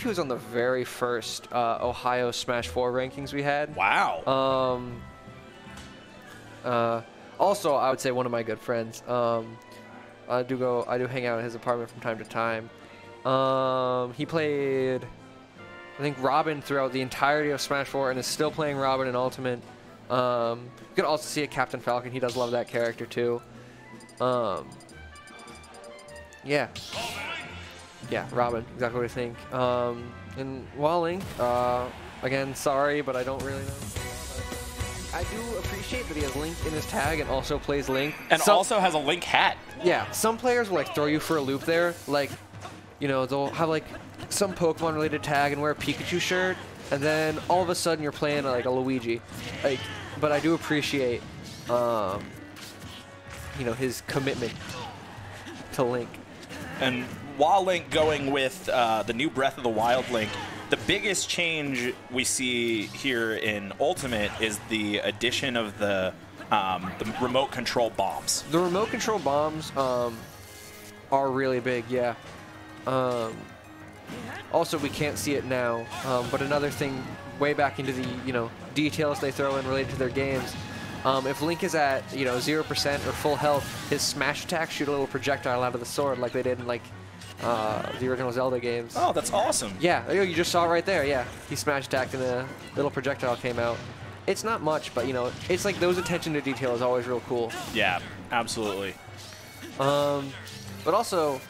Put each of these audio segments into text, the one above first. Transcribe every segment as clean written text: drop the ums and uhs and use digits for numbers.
he was on the very first Ohio Smash 4 rankings we had. Wow. Also, I would say one of my good friends. I do hang out at his apartment from time to time. He played, I think, Robin throughout the entirety of Smash 4 and is still playing Robin in Ultimate. You can also see a Captain Falcon. He does love that character too. Yeah. Yeah, Robin, exactly what I think. And Wahlink, again, sorry, but I don't really know. I do appreciate that he has Link in his tag and also plays Link. And also has a Link hat. Yeah, some players will like throw you for a loop there. Like, you know, they'll have like some Pokemon related tag and wear a Pikachu shirt, and then all of a sudden you're playing like a Luigi. Like, but I do appreciate, you know, his commitment to Link. And Wahlink going with the new Breath of the Wild Link, the biggest change we see here in Ultimate is the addition of the remote control bombs. The remote control bombs are really big, yeah. Also, we can't see it now, but another thing, way back into the details they throw in related to their games. If Link is at 0% or full health, his smash attacks shoot a little projectile out of the sword, like they did in like the original Zelda games. Oh, that's awesome. Yeah, you just saw it right there. Yeah, he smash attacked and a little projectile came out. It's not much, but it's like those attention to detail is always real cool. Yeah, absolutely. But also,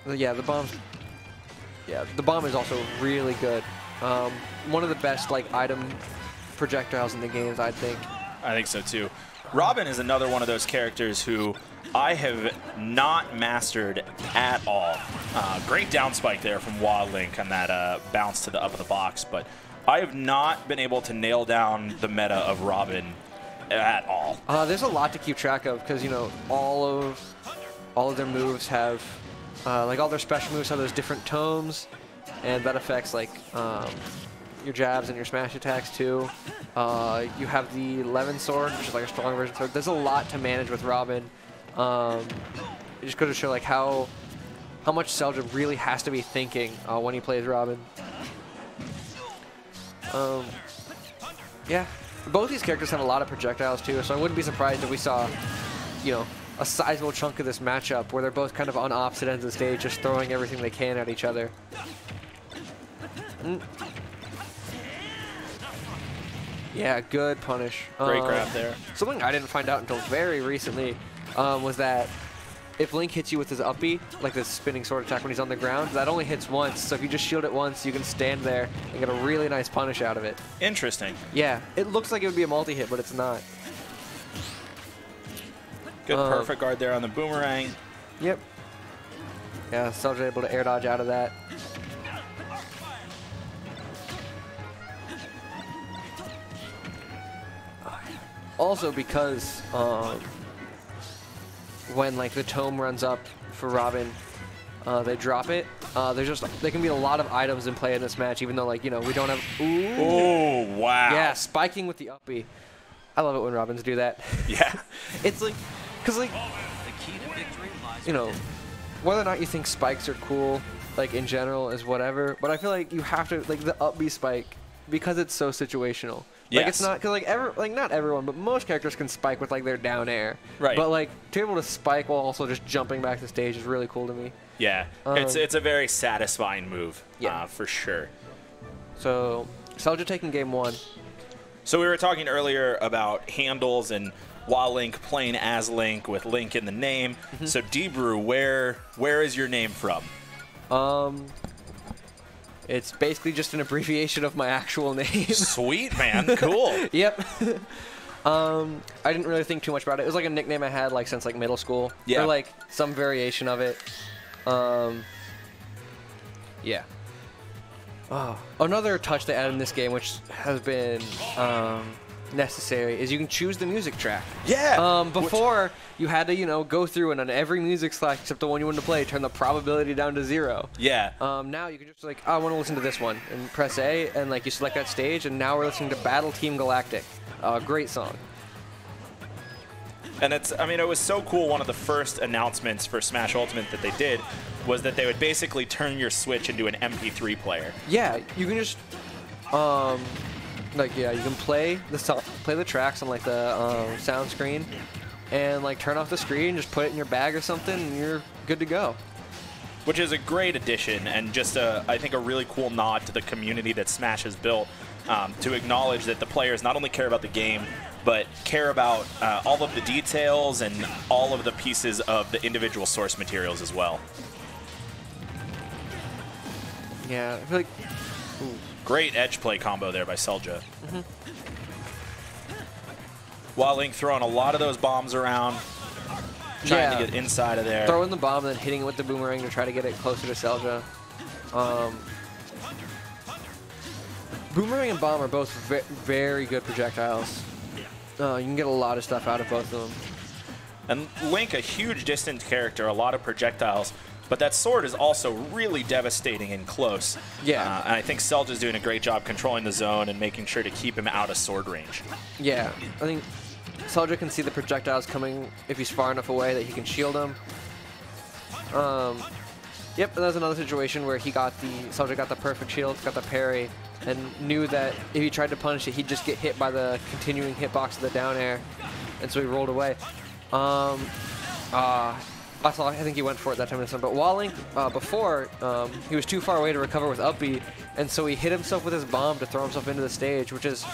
yeah, the bombs. Yeah, the bomb is also really good. One of the best like item projectiles in the games, I think. I think so too. Robin is another one of those characters who I have not mastered at all. Great down spike there from Wahlink on that bounce to the up of the box, but I have not been able to nail down the meta of Robin at all. There's a lot to keep track of because all of their moves have like all their special moves have those different tomes, and that affects like your jabs and your smash attacks too. You have the Levin sword, which is like a strong version sword. There's a lot to manage with Robin. It just goes to show like how much Celja really has to be thinking when he plays Robin. Yeah, both these characters have a lot of projectiles too, so I wouldn't be surprised if we saw, a sizable chunk of this matchup where they're both kind of on opposite ends of the stage, just throwing everything they can at each other. Yeah, good punish. Great grab there. Something I didn't find out until very recently was that if Link hits you with his up B, like this spinning sword attack when he's on the ground, that only hits once. So if you just shield it once, you can stand there and get a really nice punish out of it. Interesting. Yeah, it looks like it would be a multi-hit, but it's not. Good perfect guard there on the boomerang. Yep. Yeah, Celja able to air dodge out of that. Also because when like the tome runs up for Robin, they drop it. There can be a lot of items in play in this match, even though like we don't have. Ooh. Oh wow! Yeah, spiking with the up B. I love it when Robins do that. Yeah. It's like, cause like, whether or not you think spikes are cool, like in general is whatever. But I feel like you have to like the up B spike because it's so situational. Like it's not because like not everyone, but most characters can spike with like their down air. Right. But like to be able to spike while also just jumping back to stage is really cool to me. Yeah. It's a very satisfying move. Yeah. For sure. So Celja taking game 1. So we were talking earlier about handles and Wahlink playing as Link with Link in the name. So D-Brew, where is your name from? It's basically just an abbreviation of my actual name. Sweet, man. Cool. Yep. I didn't really think too much about it. It was like a nickname I had like since like middle school. Yeah. Or like some variation of it. Yeah. Another touch they added in this game, which has been necessary, is you can choose the music track. Yeah. Before you had to, go through and on every music select except the one you wanted to play, turn the probability down to 0. Yeah. Now you can just like, I want to listen to this one, and press A, and like you select that stage, and now we're listening to Battle Team Galactic. Great song. And it was so cool. One of the first announcements for Smash Ultimate that they did was that they would basically turn your Switch into an MP3 player. Yeah, you can just like, yeah, you can play the tracks on like the sound screen, and like turn off the screen, just put it in your bag or something, and you're good to go. Which is a great addition, and just I think a really cool nod to the community that Smash has built, to acknowledge that the players not only care about the game, but care about all of the details and all of the pieces of the individual source materials as well. Yeah, I feel like... Ooh. Great edge play combo there by Celja. Wahlink throwing a lot of those bombs around, trying to get inside of there. Throwing the bomb and then hitting it with the boomerang to try to get it closer to Celja. Boomerang and bomb are both very good projectiles. You can get a lot of stuff out of both of them. And Link, a huge distance character, a lot of projectiles, but that sword is also really devastating and close. Yeah. And I think Celja's doing a great job controlling the zone and making sure to keep him out of sword range. Yeah, I think Celja can see the projectiles coming if he's far enough away that he can shield them. Yep, and that's another situation where Celja got the perfect shield, got the parry, and knew that if he tried to punish it, he'd just get hit by the continuing hitbox of the down air, and so he rolled away. I think he went for it that time. But Wahlink, before, he was too far away to recover with up B, and so he hit himself with his bomb to throw himself into the stage, which is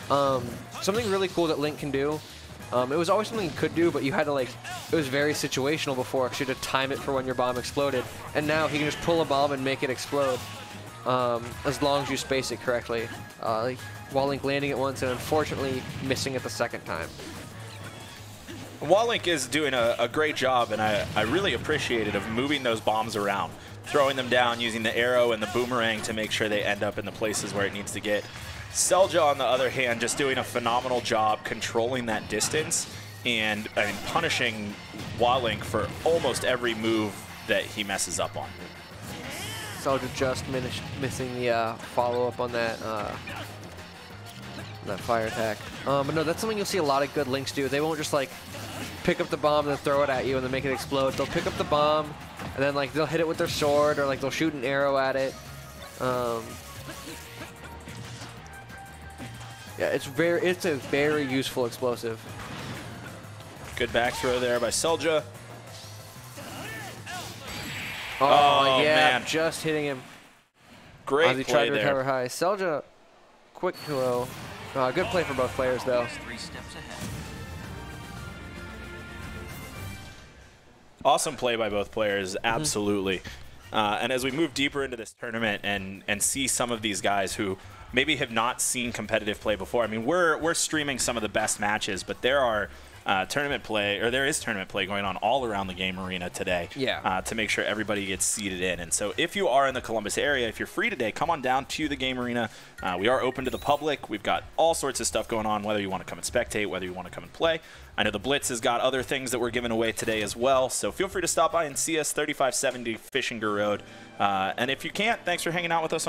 something really cool that Link can do. It was always something he could do, but you had to, like, it was very situational before, because you had to time it for when your bomb exploded. And now he can just pull a bomb and make it explode, as long as you space it correctly. Like Wahlink landing it once and unfortunately missing it the second time. Wahlink is doing a great job, and I really appreciate it, of moving those bombs around, throwing them down, using the arrow and the boomerang to make sure they end up in the places where it needs to get. Celja, on the other hand, just doing a phenomenal job controlling that distance and punishing Wahlink for almost every move that he messes up on. Celja just missing the follow-up on that fire attack. But no, that's something you'll see a lot of good Links do. They won't just like pick up the bomb and then throw it at you and then make it explode. They'll pick up the bomb and then like they'll hit it with their sword, or like they'll shoot an arrow at it. Yeah, it's a very useful explosive. Good back throw there by Celja. Oh yeah, man. just hitting him. Great as he play tried to there. recover high. Celja, quick throw. Good play for both players though. 3 steps ahead. Awesome play by both players, absolutely. And as we move deeper into this tournament and see some of these guys who maybe have not seen competitive play before, I mean, we're streaming some of the best matches, but there are there is tournament play going on all around the game arena today. Yeah. To make sure everybody gets seated in. And so if you are in the Columbus area, if you're free today, come on down to the game arena. We are open to the public. We've got all sorts of stuff going on, whether you want to come and spectate, whether you want to come and play. I know the Blitz has got other things that we're giving away today as well, so feel free to stop by and see us, 3570 Fishinger Road. And if you can't, thanks for hanging out with us.